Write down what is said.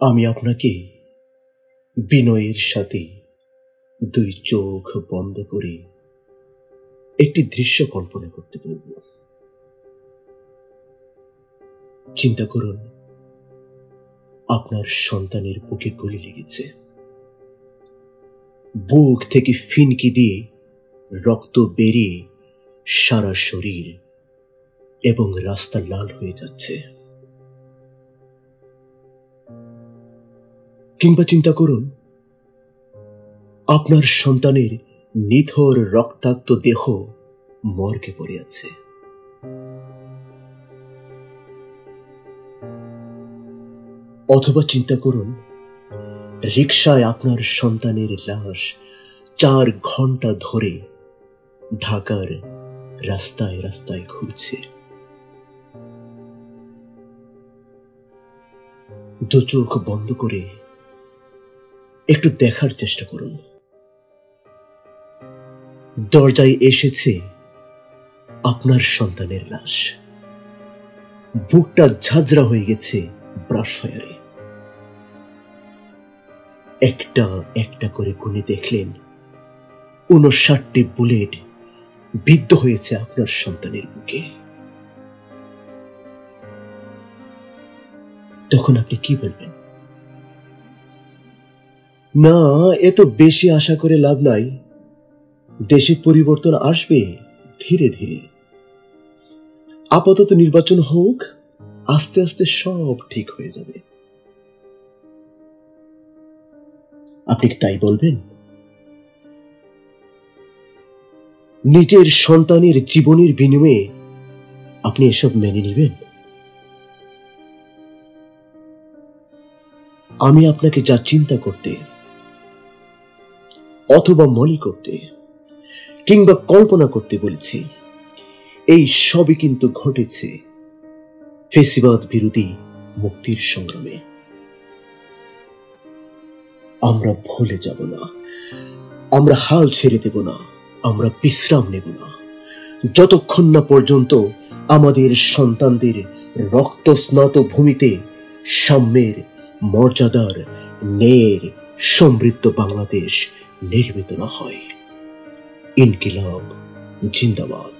আমি আপনাকে বিনয়ের সাথে দুই চোখ বন্ধ করে একটি দৃশ্য কল্পনা করতে বলব। চিন্তা করুন, আপনার সন্তানের বুকে গুলি লেগেছে, বুক থেকে ফিনকি দিয়ে রক্ত বেরিয়ে সারা শরীর এবং রাস্তা লাল হয়ে যাচ্ছে। কিংবা চিন্তা করুন, আপনার সন্তানের নিথর রক্তাক্ত দেহ মর্গে পড়ে আছে। অথবা চিন্তা করুন, রিকশায় আপনার সন্তানের লাশ 4 ঘন্টা ধরে ঢাকার রাস্তায় রাস্তায় ঘুরছে। দু চোখ বন্ধ করে একটু দেখার চেষ্টা করুন। দরজায় এসেছে আপনার সন্তানের লাশ, বুকটা ঝাঁঝরা হয়ে গেছে ব্রাশ ফায়ারে। একটা একটা করে গুনে দেখলেন 59টি বুলেট বিদ্ধ হয়েছে আপনার সন্তানের বুকে। তখন আপনি কি বলবেন? না, এত বেশি আশা করে লাভ নাই, দেশে পরিবর্তন আসবে ধীরে ধীরে, আপাতত নির্বাচন হোক, আস্তে আস্তে সব ঠিক হয়ে যাবে। আপনি কি তাই বলবেন? নিজের সন্তানের জীবনের বিনিময়ে আপনি এসব মেনে নেবেন? আমি আপনাকে যা চিন্তা করতে অথবা মনে করতে কিংবা কল্পনা করতে বলেছি, এই সবই কিন্তু ঘটেছে ফ্যাসিবাদ বিরোধী মুক্তির সংগ্রামে। আমরা ভুলে যাব না, আমরা হাল ছেড়ে দেব না, আমরা বিশ্রাম নেব না, যতক্ষণ না পর্যন্ত আমাদের সন্তানদের রক্তস্নাত ভূমিতে সাম্যের, মর্যাদার, ন্যায়ের সমৃদ্ধ বাংলাদেশ নির্মিত না হয়। ইনকিলাব জিন্দাবাদ।